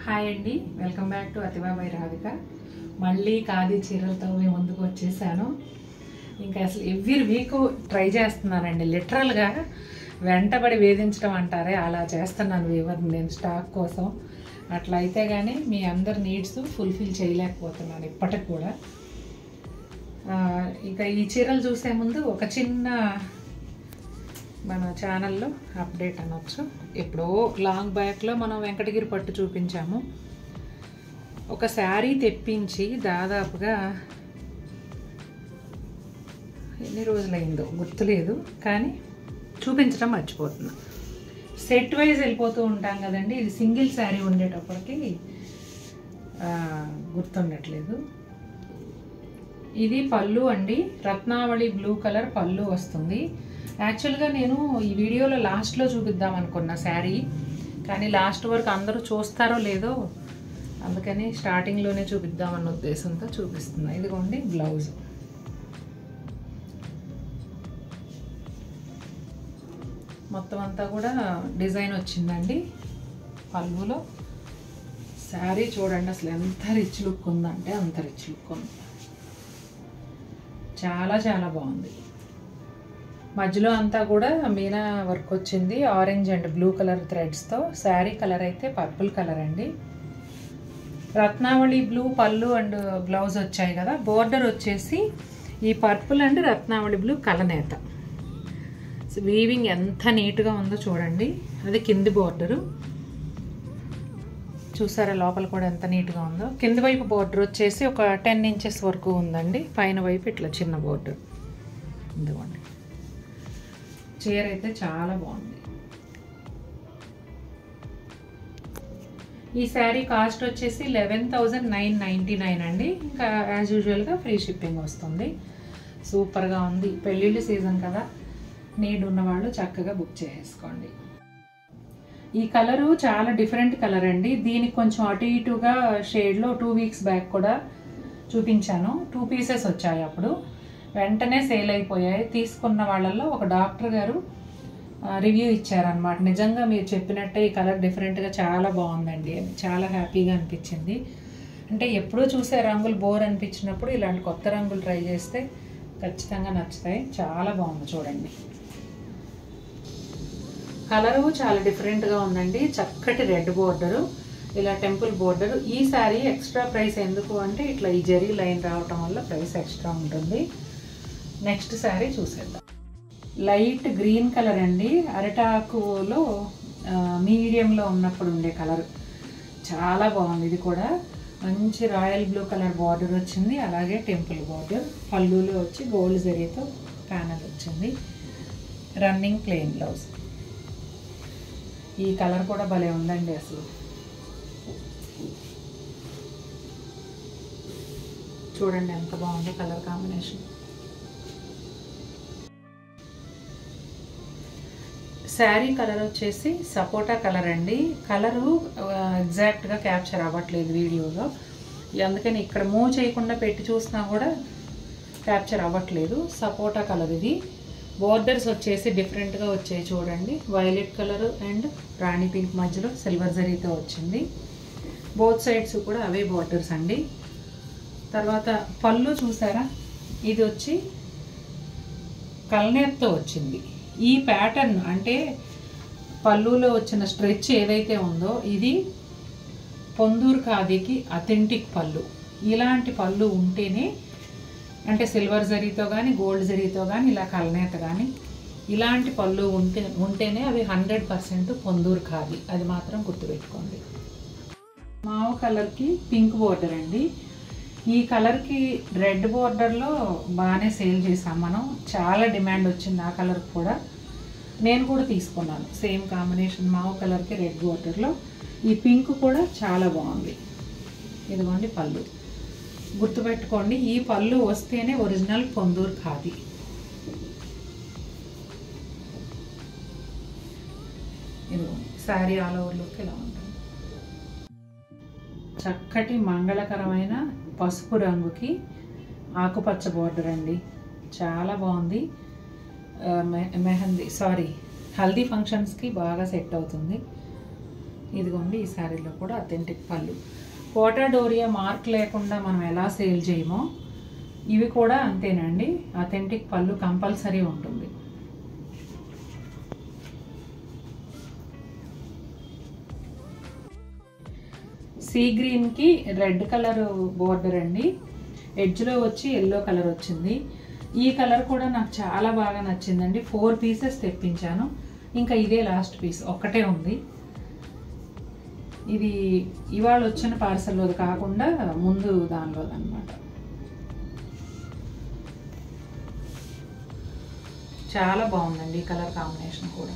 Hi అండి, welcome back to Athiva by Radhika. మళ్ళీ ఖాదీ చీరలతో మేము ముందుకు వచ్చేసాను. ఇంకా అసలు ఎవ్రీ వీక్ ట్రై చేస్తున్నానండి. లిటరల్గా వెంటబడి వేధించడం అంటారే, అలా చేస్తున్నాను వీవర్ని నేను స్టాక్ కోసం. అట్లా అయితే కానీ మీ అందరి నీడ్స్ ఫుల్ఫిల్ చేయలేకపోతున్నాను ఇప్పటికి కూడా. ఇక ఈ చీరలు చూసే ముందు ఒక చిన్న మన ఛానల్లో అప్డేట్ అనొచ్చు. ఎప్పుడో లాంగ్ బ్యాక్లో మనం వెంకటగిరి పట్టు చూపించాము. ఒక శారీ తెప్పించి దాదాపుగా ఎన్ని రోజులైందో గుర్తులేదు, కానీ చూపించడం మర్చిపోతున్నా. సెట్ వైజ్ వెళ్ళిపోతూ ఉంటాం కదండి. ఇది సింగిల్ శారీ ఉండేటప్పటికి గుర్తుండట్లేదు. ఇది పళ్ళు అండి, రత్నావళి బ్లూ కలర్ పళ్ళు వస్తుంది. యాక్చువల్గా నేను ఈ వీడియోలో లాస్ట్లో చూపిద్దాం అనుకున్న శారీ, కానీ లాస్ట్ వరకు అందరూ చూస్తారో లేదో అందుకని స్టార్టింగ్లోనే చూపిద్దామన్న ఉద్దేశంతో చూపిస్తున్నా. ఇదిగోండి బ్లౌజ్. మొత్తం అంతా కూడా డిజైన్ వచ్చిందండి పళ్ళులో. శారీ చూడండి అసలు ఎంత రిచ్ లుక్ ఉందంటే అంత రిచ్ లుక్ ఉంది. చాలా చాలా బాగుంది. మధ్యలో అంతా కూడా మీనా వర్క్ వచ్చింది, ఆరెంజ్ అండ్ బ్లూ కలర్ థ్రెడ్స్తో. శారీ కలర్ అయితే పర్పుల్ కలర్ అండి. రత్నావళి బ్లూ పళ్ళు అండ్ బ్లౌజ్ వచ్చాయి కదా. బోర్డర్ వచ్చేసి ఈ పర్పుల్ అండ్ రత్నావళి బ్లూ కలనేత. వీవింగ్ ఎంత నీట్గా ఉందో చూడండి. అది కింది బోర్డరు చూసారా, లోపల కూడా ఎంత నీట్గా ఉందో. కింది వైపు బోర్డర్ వచ్చేసి ఒక 10 ఇంచెస్ వరకు ఉందండి. పైన వైపు ఇట్లా చిన్న బోర్డర్. ఇదిగోండి, చీర అయితే చాలా బాగుంది. ఈ శారీ కాస్ట్ వచ్చేసి 11,999 అండి. ఇంకా యాజ్ యూజువల్గా ఫ్రీ షిప్పింగ్ వస్తుంది. సూపర్గా ఉంది. పెళ్ళిళ్ళు సీజన్ కదా, నీడ్ ఉన్నవాళ్ళు చక్కగా బుక్ చేసేసుకోండి. ఈ కలరు చాలా డిఫరెంట్ కలర్ అండి. దీనికి కొంచెం అటు ఇటుగా షేడ్లో 2 వీక్స్ బ్యాక్ కూడా చూపించాను. 2 పీసెస్ వచ్చాయి. అప్పుడు వెంటనే సేల్ అయిపోయాయి. తీసుకున్న వాళ్ళల్లో ఒక డాక్టర్ గారు రివ్యూ ఇచ్చారనమాట. నిజంగా మీరు చెప్పినట్టే ఈ కలర్ డిఫరెంట్గా చాలా బాగుందండి అని. చాలా హ్యాపీగా అనిపించింది. అంటే ఎప్పుడూ చూసే రంగులు బోర్ అనిపించినప్పుడు ఇలాంటి కొత్త రంగులు ట్రై చేస్తే ఖచ్చితంగా నచ్చుతాయి. చాలా బాగుంది చూడండి. కలరు చాలా డిఫరెంట్గా ఉందండి. చక్కటి రెడ్ బోర్డరు, ఇలా టెంపుల్ బోర్డరు. ఈ శారీ ఎక్స్ట్రా ప్రైస్ ఎందుకు అంటే ఇట్లా ఈ జరీ లైన్ రావటం వల్ల ప్రైస్ ఎక్స్ట్రా ఉంటుంది. నెక్స్ట్ శారీ చూసేద్దాం. లైట్ గ్రీన్ కలర్ అండి. అరటాకులో మీడియంలో ఉన్నప్పుడు ఉండే కలర్. చాలా బాగుంది. ఇది కూడా మంచి రాయల్ బ్లూ కలర్ బార్డర్ వచ్చింది. అలాగే టెంపుల్ బార్డర్. పళ్ళులో వచ్చి గోల్డ్ జరీతో ప్యానల్ వచ్చింది. Running plain blouse. ఈ కలర్ కూడా భలే ఉందండి అసలు. చూడండి ఎంత బాగుంది కలర్ కాంబినేషన్. శారీ కలర్ వచ్చేసి సపోటా కలర్ అండి. కలరు ఎగ్జాక్ట్గా క్యాప్చర్ అవ్వట్లేదు వీడియోలో, అందుకని ఇక్కడ మూవ్ చేయకుండా పెట్టి చూసినా కూడా క్యాప్చర్ అవ్వట్లేదు. సపోటా కలర్ ఇది. బోర్డర్స్ వచ్చేసి డిఫరెంట్గా వచ్చాయి చూడండి. Violet colour and Rani pink మధ్యలో సిల్వర్ జరీతో వచ్చింది. బోత్ సైడ్స్ కూడా అవే బోర్డర్స్ అండి. తర్వాత పళ్ళు చూసారా, ఇది వచ్చి కల్నేత్తో వచ్చింది. ఈ ప్యాటర్న్ అంటే పళ్ళులో వచ్చిన స్ట్రెచ్ ఏదైతే ఉందో ఇది పొందూరు ఖాదీకి అథెంటిక్ పళ్ళు. ఇలాంటి పళ్ళు ఉంటేనే, అంటే సిల్వర్ జరీతో కానీ గోల్డ్ జరీతో కానీ ఇలా కల్నేత కానీ ఇలాంటి పళ్ళు ఉంటేనే అవి 100% పొందూరు ఖాదీ. అది మాత్రం గుర్తుపెట్టుకోండి. మావు కలర్కి పింక్ బోర్డర్ అండి. ఈ కలర్కి రెడ్ బోర్డర్లో బాగానే సేల్ చేసాం మనం. చాలా డిమాండ్ వచ్చింది ఆ కలర్ కూడా. నేను కూడా తీసుకున్నాను సేమ్ కాంబినేషన్ మావు కలర్కి రెడ్ బోర్డర్లో. ఈ పింక్ కూడా చాలా బాగుంది. ఇదిగోండి పళ్ళు. గుర్తుపెట్టుకోండి, ఈ పళ్ళు వస్తేనే ఒరిజినల్ పొందూరు ఖాదీ. ఇదిగోండి శారీ ఆల్ ఓవర్ లుక్ ఇలా ఉంటుంది. చక్కటి మంగళకరమైన పసుపు రంగుకి ఆకుపచ్చ బోర్డర్ అండి. చాలా బాగుంది. హల్దీ ఫంక్షన్స్కి బాగా సెట్ అవుతుంది. ఇదిగోండి ఈ శారీలో కూడా అథెంటిక్ పళ్ళు. కోటా డోరియా మార్క్ లేకుండా మనం ఎలా సేల్ చేయమో ఇవి కూడా అంతేనండి. అథెంటిక్ పళ్ళు కంపల్సరీ ఉంటుంది. సీ గ్రీన్కి రెడ్ కలర్ బోర్డర్ అండి. ఎడ్జ్లో వచ్చి ఎల్లో కలర్ వచ్చింది. ఈ కలర్ కూడా నాకు చాలా బాగా నచ్చిందండి. 4 పీసెస్ తెప్పించాను. ఇంకా ఇదే లాస్ట్ పీస్ ఒక్కటే ఉంది. ఇది ఇవాళ వచ్చిన పార్సల్లోది కాకుండా ముందు దానిలోది అనమాట. చాలా బాగుందండి ఈ కలర్ కాంబినేషన్ కూడా.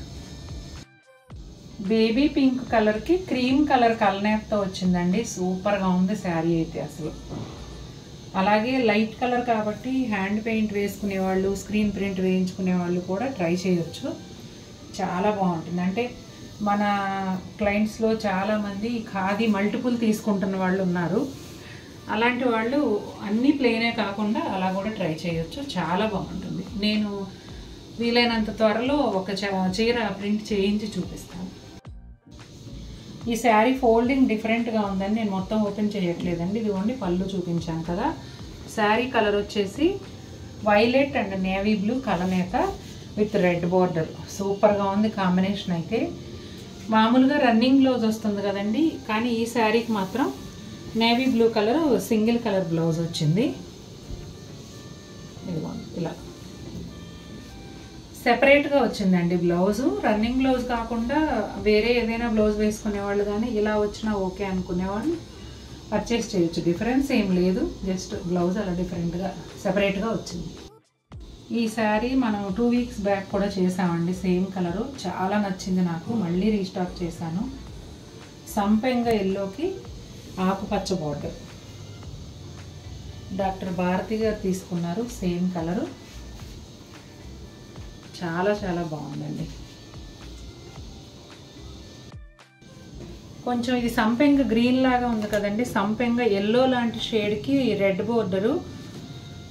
బేబీ పింక్ కలర్కి క్రీమ్ కలర్ కలనేతో వచ్చిందండి. సూపర్గా ఉంది శారీ అయితే అసలు. అలాగే లైట్ కలర్ కాబట్టి హ్యాండ్ పెయింట్ వేసుకునే వాళ్ళు, స్క్రీన్ ప్రింట్ వేయించుకునే వాళ్ళు కూడా ట్రై చేయొచ్చు. చాలా బాగుంటుంది. అంటే మన క్లయింట్స్లో చాలామంది ఖాదీ మల్టిపుల్ తీసుకుంటున్న వాళ్ళు ఉన్నారు. అలాంటి వాళ్ళు అన్నీ ప్లెయినే కాకుండా అలా కూడా ట్రై చేయొచ్చు. చాలా బాగుంటుంది. నేను వీలైనంత త్వరలో ఒక చీర ప్రింట్ చేయించి చూపిస్తాను. ఈ శారీ ఫోల్డింగ్ డిఫరెంట్గా ఉందని నేను మొత్తం ఓపెన్ చేయట్లేదండి. ఇదిగోండి పళ్ళు చూపించాను కదా. శారీ కలర్ వచ్చేసి వైలెట్ అండ్ నేవీ బ్లూ కలనేత విత్ రెడ్ బోర్డర్. సూపర్గా ఉంది కాంబినేషన్ అయితే. మామూలుగా రన్నింగ్ బ్లౌజ్ వస్తుంది కదండి, కానీ ఈ శారీకి మాత్రం navy blue colour single colour blouse వచ్చింది. ఇదిగోండి ఇలా సెపరేట్గా వచ్చిందండి బ్లౌజు. రన్నింగ్ బ్లౌజ్ కాకుండా వేరే ఏదైనా బ్లౌజ్ వేసుకునేవాళ్ళు కానీ ఇలా వచ్చినా ఓకే అనుకునేవాళ్ళు పర్చేస్ చేయొచ్చు. డిఫరెన్స్ ఏం లేదు, జస్ట్ బ్లౌజ్ అలా డిఫరెంట్గా సెపరేట్గా వచ్చింది. ఈ శారీ మనం 2 వీక్స్ బ్యాక్ కూడా చేసామండి. సేమ్ కలరు చాలా నచ్చింది నాకు. మళ్ళీ రీస్టాక్ చేశాను. సంపెంగ ఎల్లోకి ఆకుపచ్చ బార్డర్. డాక్టర్ భారతి గారు తీసుకున్నారు. Same colour. చాలా చాలా బాగుందండి. కొంచెం ఇది సంపెంగ గ్రీన్ లాగా ఉంది కదండి. సంపెంగ ఎల్లో లాంటి షేడ్కి రెడ్ బోర్డరు.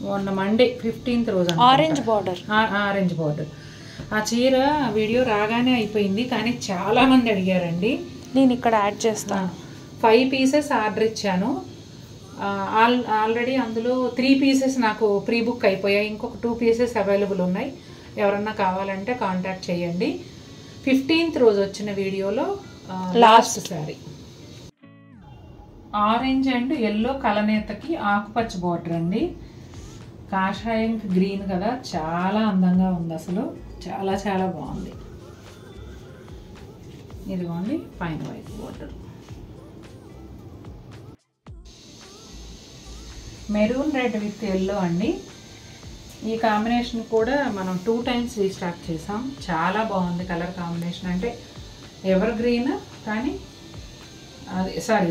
మొన్న మండే 15th రోజు ఆరెంజ్ బార్డర్. ఆ చీర వీడియో రాగానే అయిపోయింది, కానీ చాలామంది అడిగారండి. నేను ఇక్కడ యాడ్ చేస్తాను. 5 పీసెస్ ఆర్డర్ ఇచ్చాను. ఆల్రెడీ అందులో 3 పీసెస్ నాకు ప్రీ బుక్ అయిపోయాయి. ఇంకొక 2 పీసెస్ అవైలబుల్ ఉన్నాయి. ఎవరన్నా కావాలంటే కాంటాక్ట్ చేయండి. 15th రోజు వచ్చిన వీడియోలో last sari orange and yellow కలనేతకి ఆకుపచ్చ బార్డర్ అండి. కాషాయంకి గ్రీన్ కదా, చాలా అందంగా ఉంది అసలు. చాలా చాలా బాగుంది. ఇదిగోండి పైన white border. Maroon red with yellow అండి. ఈ కాంబినేషన్ కూడా మనం 2 times రీస్టాక్ చేసాం. చాలా బాగుంది కలర్ కాంబినేషన్. అంటే ఎవర్ గ్రీన్ కానీ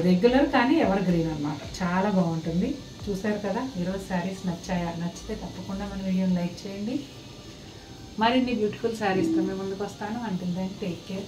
రెగ్యులర్ కానీ ఎవర్ గ్రీన్ అనమాట. చాలా బాగుంటుంది. చూసారు కదా. ఈరోజు శారీస్ నచ్చాయా? నచ్చితే తప్పకుండా మన వీడియోని లైక్ చేయండి. మరిన్ని బ్యూటిఫుల్ శారీస్తో మేము ముందుకు వస్తాను. Until then take care.